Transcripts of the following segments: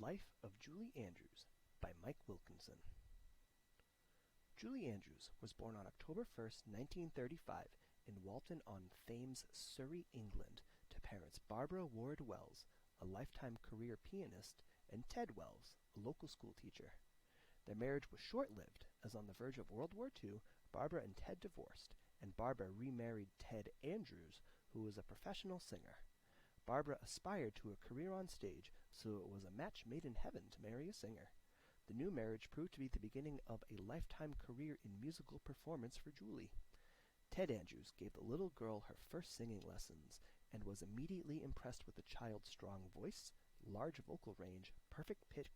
Life of Julie Andrews by Mike Wilkinson. Julie Andrews was born on October 1st, 1935 in Walton-on-Thames, Surrey, England, to parents Barbara Ward Wells, a lifetime career pianist, and Ted Wells, a local school teacher. Their marriage was short-lived, as on the verge of World War II, Barbara and Ted divorced, and Barbara remarried Ted Andrews, who was a professional singer. Barbara aspired to a career on stage, so it was a match made in heaven to marry a singer. The new marriage proved to be the beginning of a lifetime career in musical performance for Julie. Ted Andrews gave the little girl her first singing lessons and was immediately impressed with the child's strong voice, large vocal range, perfect pitch,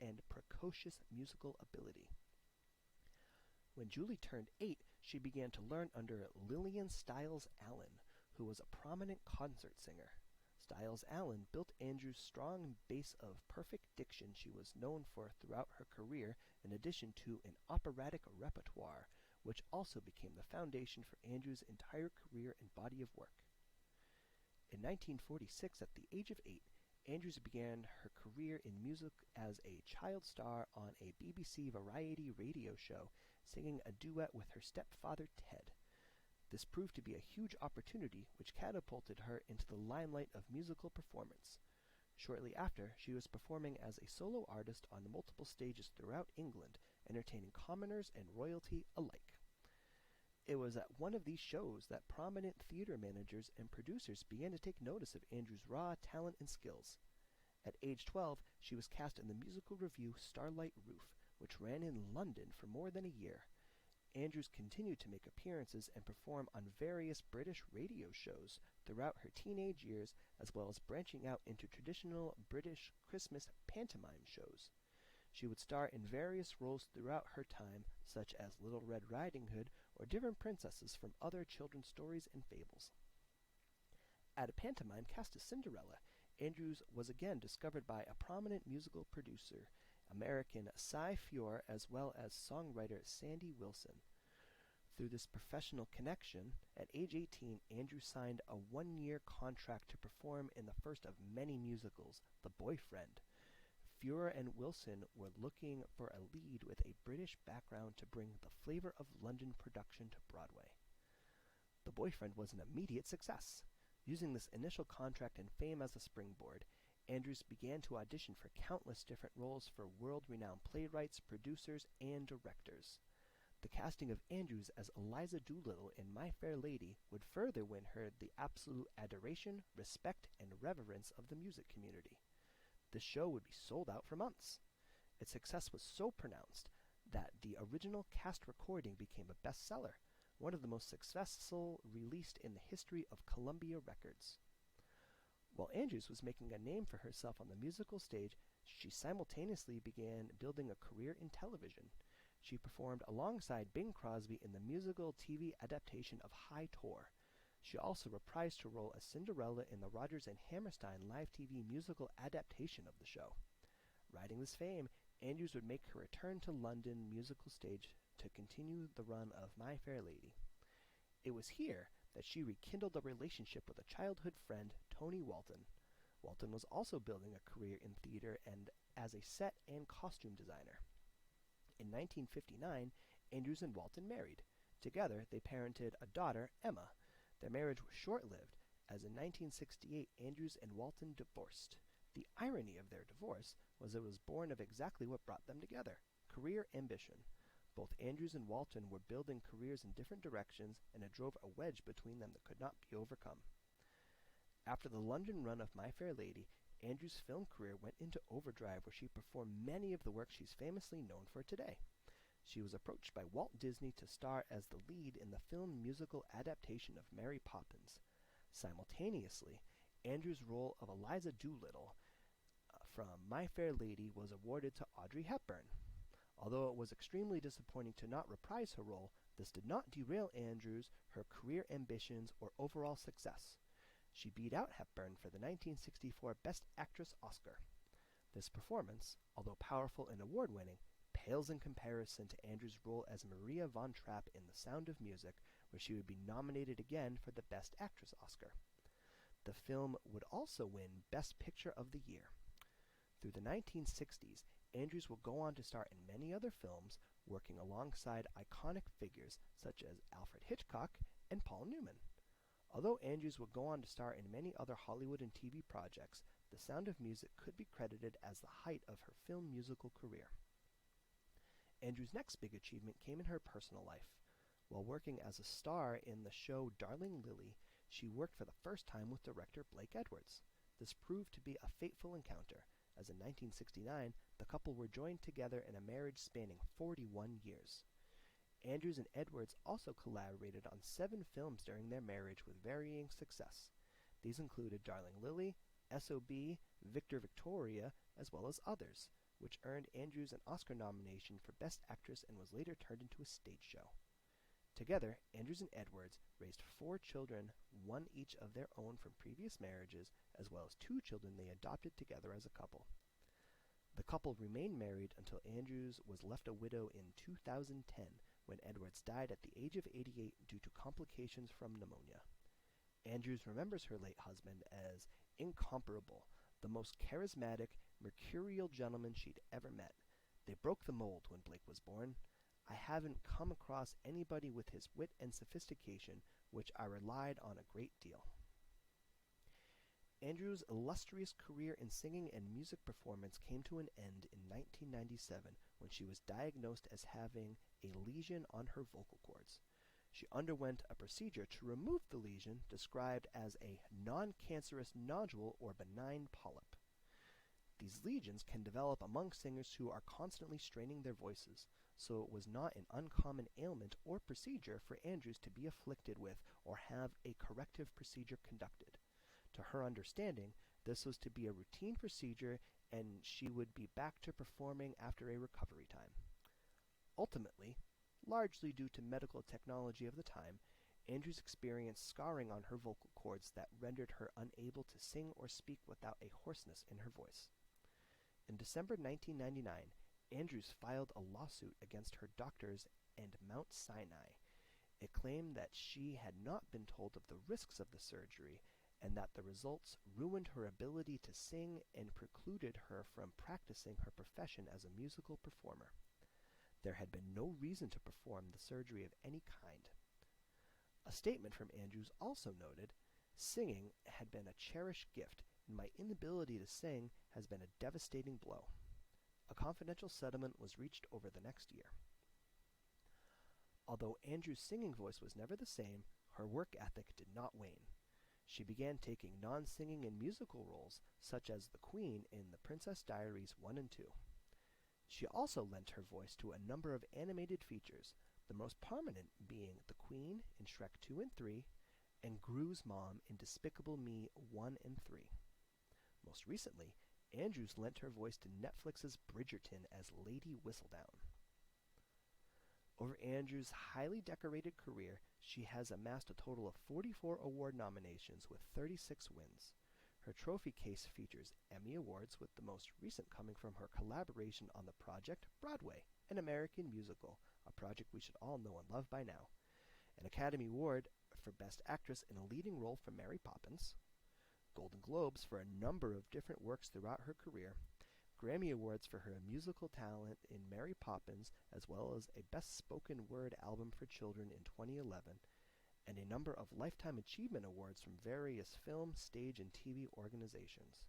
and precocious musical ability. When Julie turned 8, she began to learn under Lillian Stiles Allen, who was a prominent concert singer. Stiles Allen built Andrews' strong base of perfect diction she was known for throughout her career, in addition to an operatic repertoire, which also became the foundation for Andrews' entire career and body of work. In 1946, at the age of 8, Andrews began her career in music as a child star on a BBC variety radio show, singing a duet with her stepfather Ted. This proved to be a huge opportunity which catapulted her into the limelight of musical performance. Shortly after, she was performing as a solo artist on multiple stages throughout England, entertaining commoners and royalty alike. It was at one of these shows that prominent theater managers and producers began to take notice of Andrews' raw talent and skills. At age 12, she was cast in the musical revue Starlight Roof, which ran in London for more than a year. Andrews continued to make appearances and perform on various British radio shows throughout her teenage years, as well as branching out into traditional British Christmas pantomime shows. She would star in various roles throughout her time, such as Little Red Riding Hood or different princesses from other children's stories and fables. At a pantomime cast as Cinderella, Andrews was again discovered by a prominent musical producer, American Cy Fior, as well as songwriter Sandy Wilson. Through this professional connection, at age 18, Andrews signed a one-year contract to perform in the first of many musicals, The Boyfriend. Fior and Wilson were looking for a lead with a British background to bring the flavor of London production to Broadway. The Boyfriend was an immediate success. Using this initial contract and fame as a springboard, Andrews began to audition for countless different roles for world-renowned playwrights, producers, and directors. The casting of Andrews as Eliza Doolittle in My Fair Lady would further win her the absolute adoration, respect, and reverence of the music community. The show would be sold out for months. Its success was so pronounced that the original cast recording became a bestseller, one of the most successful released in the history of Columbia Records. While Andrews was making a name for herself on the musical stage, she simultaneously began building a career in television. She performed alongside Bing Crosby in the musical TV adaptation of High Tor. She also reprised her role as Cinderella in the Rodgers and Hammerstein live TV musical adaptation of the show. Riding this fame, Andrews would make her return to London musical stage to continue the run of My Fair Lady. It was here that she rekindled a relationship with a childhood friend, Tony Walton. Walton was also building a career in theater and as a set and costume designer. In 1959, Andrews and Walton married. Together, they parented a daughter, Emma. Their marriage was short-lived, as in 1968, Andrews and Walton divorced. The irony of their divorce was it was born of exactly what brought them together: career ambition. Both Andrews and Walton were building careers in different directions, and it drove a wedge between them that could not be overcome. After the London run of My Fair Lady, Andrews' film career went into overdrive, where she performed many of the work she's famously known for today. She was approached by Walt Disney to star as the lead in the film musical adaptation of Mary Poppins. Simultaneously, Andrews' role of Eliza Doolittle from My Fair Lady was awarded to Audrey Hepburn. Although it was extremely disappointing to not reprise her role, this did not derail Andrews, her career ambitions, or overall success. She beat out Hepburn for the 1964 Best Actress Oscar. This performance, although powerful and award-winning, pales in comparison to Andrews' role as Maria von Trapp in The Sound of Music, where she would be nominated again for the Best Actress Oscar. The film would also win Best Picture of the Year. Through the 1960s, Andrews will go on to star in many other films, working alongside iconic figures such as Alfred Hitchcock and Paul Newman. Although Andrews would go on to star in many other Hollywood and TV projects, The Sound of Music could be credited as the height of her film musical career. Andrews' next big achievement came in her personal life. While working as a star in the show Darling Lily, she worked for the first time with director Blake Edwards. This proved to be a fateful encounter, as in 1969, the couple were joined together in a marriage spanning 41 years. Andrews and Edwards also collaborated on 7 films during their marriage with varying success. These included Darling Lily, S.O.B., Victor Victoria, as well as others, which earned Andrews an Oscar nomination for Best Actress and was later turned into a stage show. Together, Andrews and Edwards raised 4 children, 1 each of their own from previous marriages, as well as 2 children they adopted together as a couple. The couple remained married until Andrews was left a widow in 2010, when Edwards died at the age of 88 due to complications from pneumonia. Andrews remembers her late husband as incomparable, the most charismatic, mercurial gentleman she'd ever met. They broke the mold when Blake was born. I haven't come across anybody with his wit and sophistication, which I relied on a great deal. Andrews' illustrious career in singing and music performance came to an end in 1997 when she was diagnosed as having a lesion on her vocal cords. She underwent a procedure to remove the lesion, described as a non-cancerous nodule or benign polyp. These lesions can develop among singers who are constantly straining their voices, so it was not an uncommon ailment or procedure for Andrews to be afflicted with or have a corrective procedure conducted. To her understanding, this was to be a routine procedure and she would be back to performing after a recovery time. Ultimately, largely due to medical technology of the time, Andrews experienced scarring on her vocal cords that rendered her unable to sing or speak without a hoarseness in her voice. In December 1999, Andrews filed a lawsuit against her doctors and Mount Sinai. It claimed that she had not been told of the risks of the surgery and that the results ruined her ability to sing and precluded her from practicing her profession as a musical performer. There had been no reason to perform the surgery of any kind. A statement from Andrews also noted, "Singing had been a cherished gift, and my inability to sing has been a devastating blow." A confidential settlement was reached over the next year. Although Andrews' singing voice was never the same, her work ethic did not wane. She began taking non-singing and musical roles, such as the Queen in The Princess Diaries 1 and 2. She also lent her voice to a number of animated features, the most prominent being the Queen in Shrek 2 and 3, and Gru's mom in Despicable Me 1 and 3. Most recently, Andrews lent her voice to Netflix's Bridgerton as Lady Whistledown. Over Andrews' highly decorated career, she has amassed a total of 44 award nominations with 36 wins. Her trophy case features Emmy Awards, with the most recent coming from her collaboration on the project Broadway, an American musical, a project we should all know and love by now, an Academy Award for Best Actress in a Leading Role for Mary Poppins, Golden Globes for a number of different works throughout her career, Grammy Awards for her musical talent in Mary Poppins, as well as a Best Spoken Word album for children in 2011, and a number of Lifetime Achievement Awards from various film, stage, and TV organizations.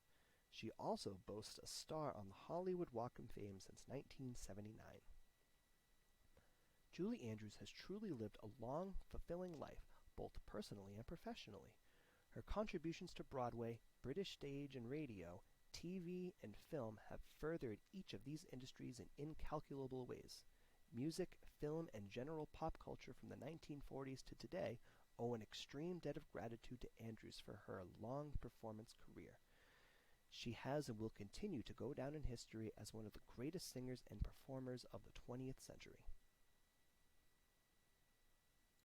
She also boasts a star on the Hollywood Walk of Fame since 1979. Julie Andrews has truly lived a long, fulfilling life, both personally and professionally. Her contributions to Broadway, British stage and radio, TV, and film have furthered each of these industries in incalculable ways. Music, film, and general pop culture from the 1940s to today owe an extreme debt of gratitude to Andrews for her long performance career. She has and will continue to go down in history as one of the greatest singers and performers of the 20th century.